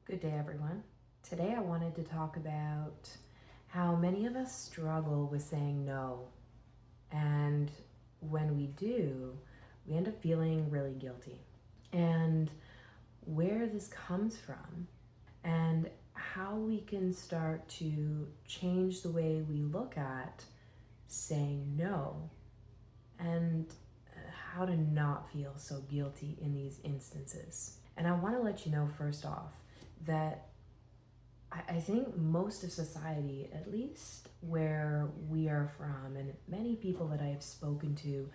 Good day, everyone. Today I wanted to talk about how many of us struggle with saying no. And when we do, we end up feeling really guilty. And where this comes from, and how we can start to change the way we look at saying no, and how to not feel so guilty in these instances. And I want to let you know, first off, that I think most of society, at least where we are from, and many people that I have spoken to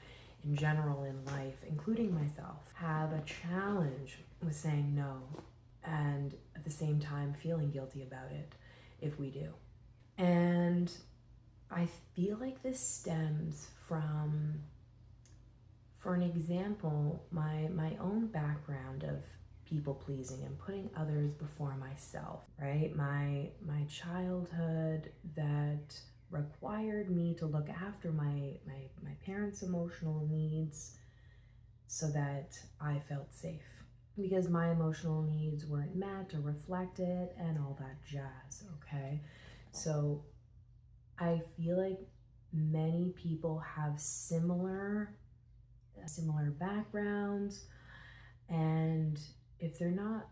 in general in life, including myself, have a challenge with saying no and at the same time feeling guilty about it if we do. And I feel like this stems from, for an example, my own background of people pleasing and putting others before myself, right? My childhood that required me to look after my parents' emotional needs so that I felt safe, because my emotional needs weren't met or reflected and all that jazz, okay? So I feel like many people have similar backgrounds, and if they're not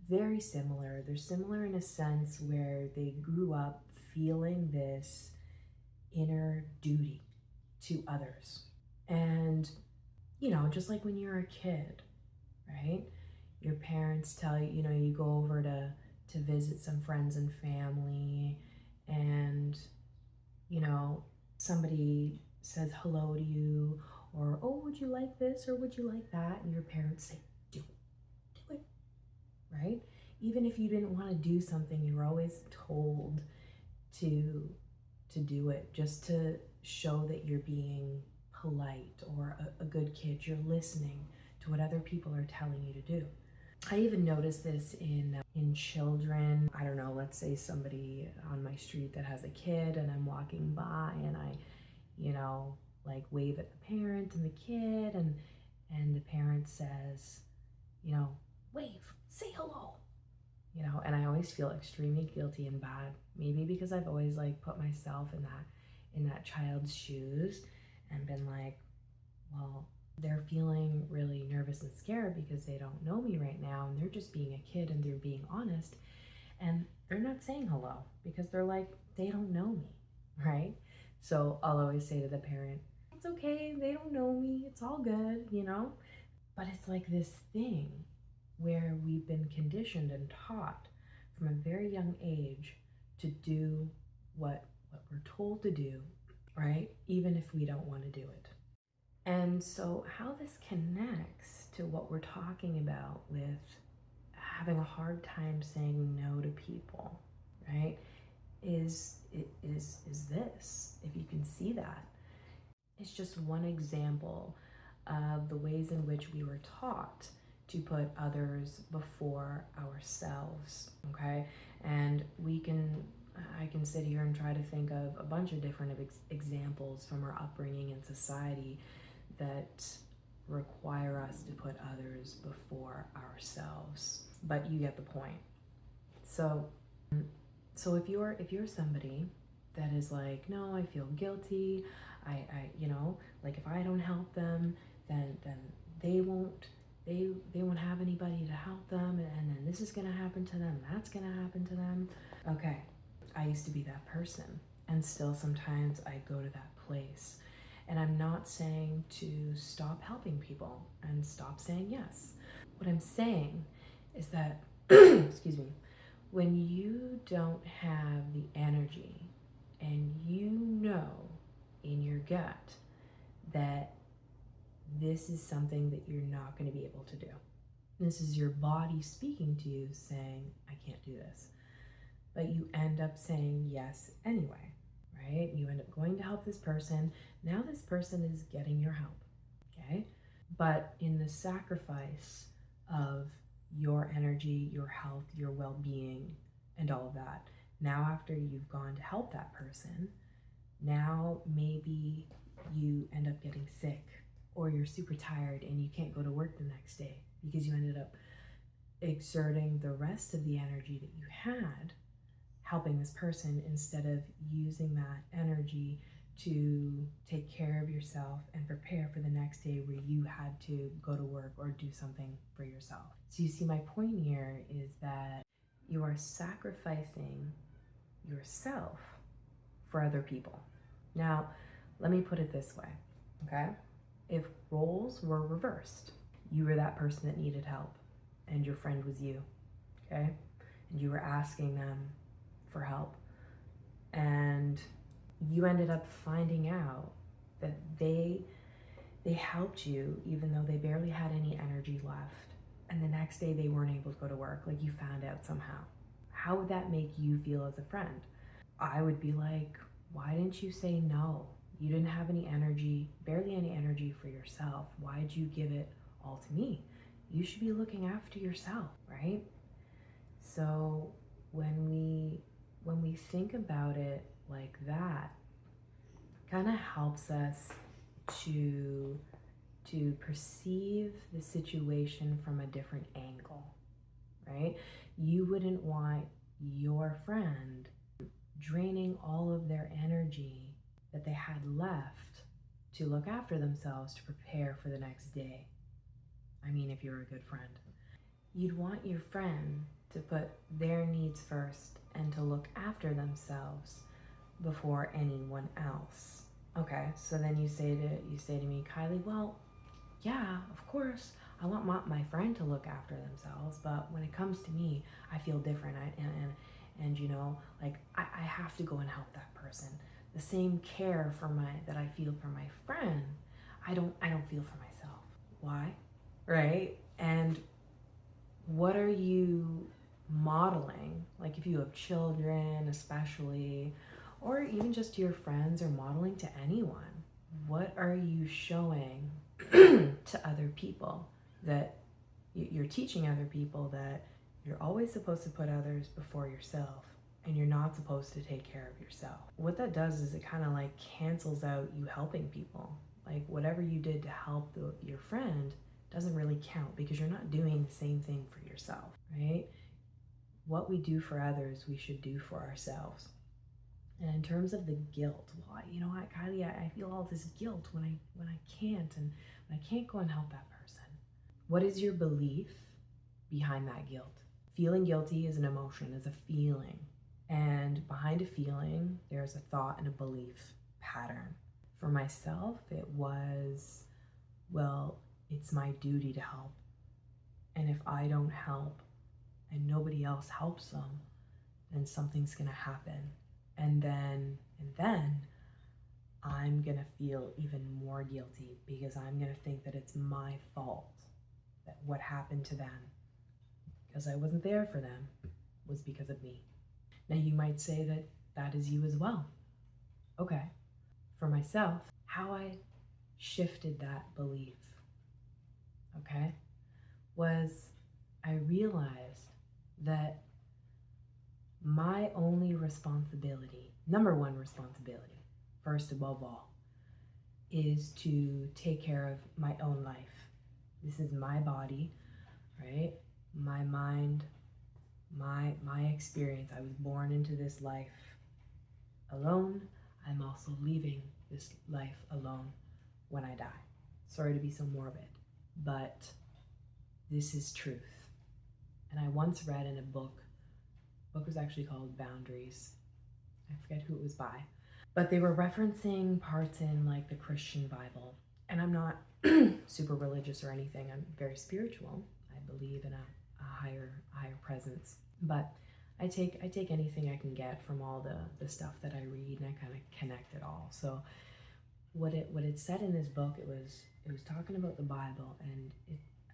very similar, they're similar in a sense where they grew up feeling this inner duty to others. And just like when you're a kid, right? Your parents tell you, you go over to visit some friends and family, and somebody says hello to you, or oh, would you like this or would you like that, and your parents say do it, right? Even if you didn't want to do something, you were always told to do it, just to show that you're being polite or a good kid. You're listening to what other people are telling you to do. I even noticed this in children. I don't know, let's say somebody on my street that has a kid, and I'm walking by and I like wave at the parent and the kid, and the parent says, wave, say hello, and I always feel extremely guilty and bad, maybe because I've always like put myself in that child's shoes and been like, well, they're feeling really nervous and scared because they don't know me right now, and they're just being a kid and they're being honest, and they're not saying hello because they're like, they don't know me, right? So I'll always say to the parent, it's okay, they don't know me, it's all good, But it's like this thing where we've been conditioned and taught from a very young age to do what we're told to do, right? Even if we don't want to do it. And so how this connects to what we're talking about with having a hard time saying no to people, right? Is this, if you can see that, it's just one example of the ways in which we were taught to put others before ourselves, okay? And I can sit here and try to think of a bunch of different examples from our upbringing in society that require us to put others before ourselves. But you get the point. So if you're somebody that is like, no, I feel guilty, I like if I don't help them, then they won't have anybody to help them, and then this is gonna happen to them, that's gonna happen to them. Okay, I used to be that person, and still sometimes I go to that place. And I'm not saying to stop helping people and stop saying yes. What I'm saying is that, excuse me, when you don't have the energy and in your gut that this is something that you're not going to be able to do. This is your body speaking to you saying, I can't do this. But you end up saying yes anyway, right? You end up going to help this person. Now this person is getting your help, okay? But in the sacrifice of your energy, your health, your well-being, and all of that, now after you've gone to help that person, now maybe you end up getting sick, or you're super tired and you can't go to work the next day because you ended up exerting the rest of the energy that you had helping this person instead of using that energy to take care of yourself and prepare for the next day where you had to go to work or do something for yourself. So you see, my point here is that you are sacrificing yourself for other people. Now, let me put it this way, okay? If roles were reversed, you were that person that needed help and your friend was you, okay? And you were asking them for help, and you ended up finding out that they helped you even though they barely had any energy left, and the next day they weren't able to go to work, like you found out somehow. How would that make you feel as a friend? I would be like, why didn't you say no? You didn't have any energy, barely any energy for yourself. Why'd you give it all to me? You should be looking after yourself, right? So when we think about it like that, kind of helps us to perceive the situation from a different angle, right? You wouldn't want your friend draining all of their energy that they had left to look after themselves to prepare for the next day. I mean, if you're a good friend, you'd want your friend to put their needs first and to look after themselves before anyone else. Okay, so then you say to me, Kylie, well, yeah, of course, I want my friend to look after themselves, but when it comes to me, I feel different. And you know, like I have to go and help that person. The same care that I feel for my friend, I don't feel for myself. Why? Right? And what are you modeling? Like if you have children, especially, or even just your friends, or modeling to anyone, what are you showing to other people? That you're teaching other people that you're always supposed to put others before yourself, and you're not supposed to take care of yourself. What that does is it kind of like cancels out you helping people. Like whatever you did to help your friend doesn't really count because you're not doing the same thing for yourself, right? What we do for others, we should do for ourselves. And in terms of the guilt, well, you know what, Kylie, I feel all this guilt when I can't, and when I can't go and help that person. What is your belief behind that guilt? Feeling guilty is an emotion, is a feeling. And behind a feeling, there's a thought and a belief pattern. For myself, it was, well, it's my duty to help. And if I don't help and nobody else helps them, then something's gonna happen. And then I'm gonna feel even more guilty because I'm gonna think that it's my fault, that what happened to them, because I wasn't there for them, was because of me. Now you might say that that is you as well. Okay. For myself, how I shifted that belief, okay, was I realized that my only responsibility, number one responsibility, first above all, is to take care of my own life. This is my body, right? My mind, my experience. I was born into this life alone. I'm also leaving this life alone when I die. Sorry to be so morbid, but this is truth. And I once read in a book, the book was actually called Boundaries. I forget who it was by, but they were referencing parts in like the Christian Bible. And I'm not super religious or anything. I'm very spiritual. I believe in a higher presence. But I take anything I can get from all the stuff that I read, and I kind of connect it all. So what it said in this book, it was talking about the Bible, and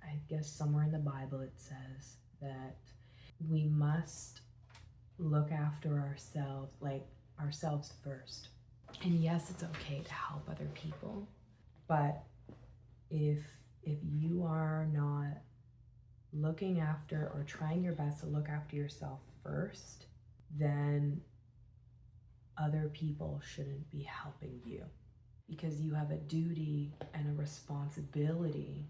I guess somewhere in the Bible it says that we must look after ourselves, like ourselves first. And yes, it's okay to help other people, but if you are not looking after or trying your best to look after yourself first, then other people shouldn't be helping you, because you have a duty and a responsibility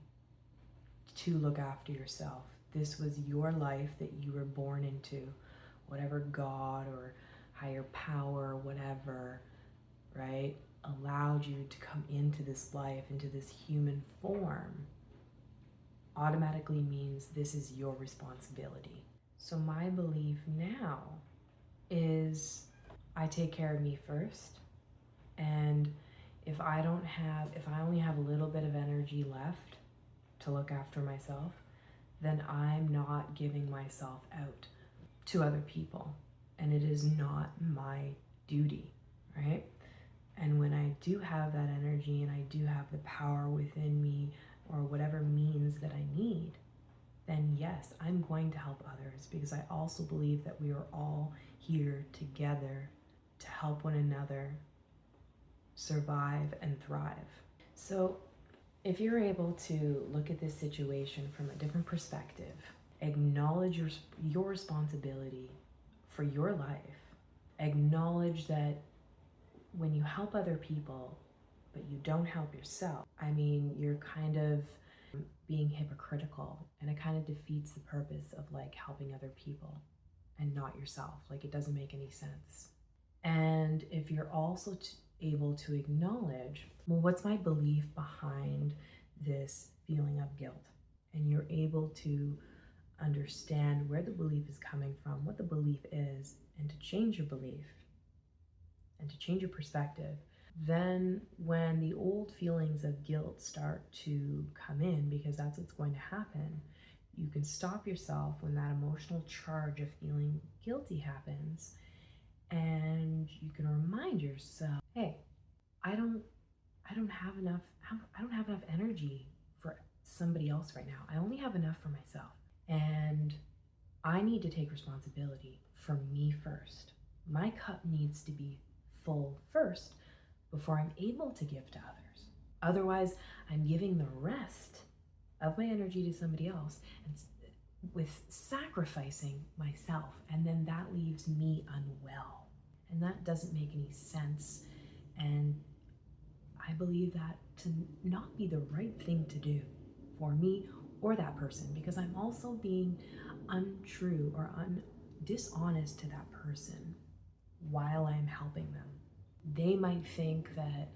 to look after yourself. This was your life that you were born into. Whatever God or higher power, whatever, right, allowed you to come into this life, into this human form, automatically means this is your responsibility. So my belief now is I take care of me first, and if I only have a little bit of energy left to look after myself, then I'm not giving myself out to other people, and it is not my duty, right? And when I do have that energy and I do have the power within me, or whatever means that I need, then yes, I'm going to help others, because I also believe that we are all here together to help one another survive and thrive. So if you're able to look at this situation from a different perspective, acknowledge your responsibility for your life, acknowledge that when you help other people, but you don't help yourself, I mean, you're kind of being hypocritical, and it kind of defeats the purpose of like helping other people and not yourself. Like, it doesn't make any sense. And if you're also able to acknowledge, well, what's my belief behind this feeling of guilt? And you're able to understand where the belief is coming from, what the belief is, and to change your belief and to change your perspective, then when the old feelings of guilt start to come in, because that's what's going to happen, you can stop yourself when that emotional charge of feeling guilty happens, and you can remind yourself, hey, I don't have enough energy for somebody else right now. I only have enough for myself, and I need to take responsibility for me first. My cup needs to be full first before I'm able to give to others. Otherwise, I'm giving the rest of my energy to somebody else, and with sacrificing myself, and then that leaves me unwell. And that doesn't make any sense. And I believe that to not be the right thing to do for me or that person, because I'm also being untrue or dishonest to that person while I'm helping them. They might think that,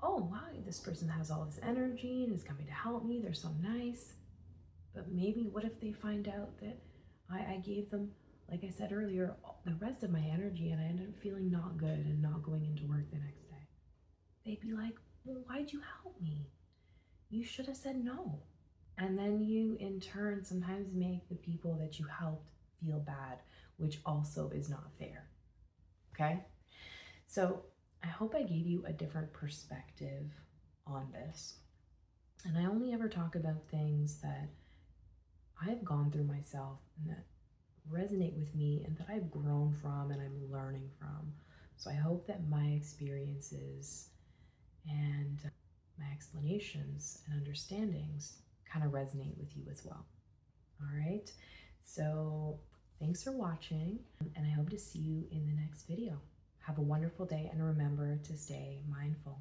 oh, wow, this person has all this energy and is coming to help me. They're so nice. But maybe what if they find out that I gave them, like I said earlier, the rest of my energy, and I ended up feeling not good and not going into work the next day? They'd be like, well, why'd you help me? You should have said no. And then you, in turn, sometimes make the people that you helped feel bad, which also is not fair. Okay? So I hope I gave you a different perspective on this. And I only ever talk about things that I've gone through myself and that resonate with me and that I've grown from and I'm learning from. So I hope that my experiences and my explanations and understandings kind of resonate with you as well. All right. So thanks for watching, and I hope to see you in the next video. Have a wonderful day, and remember to stay mindful.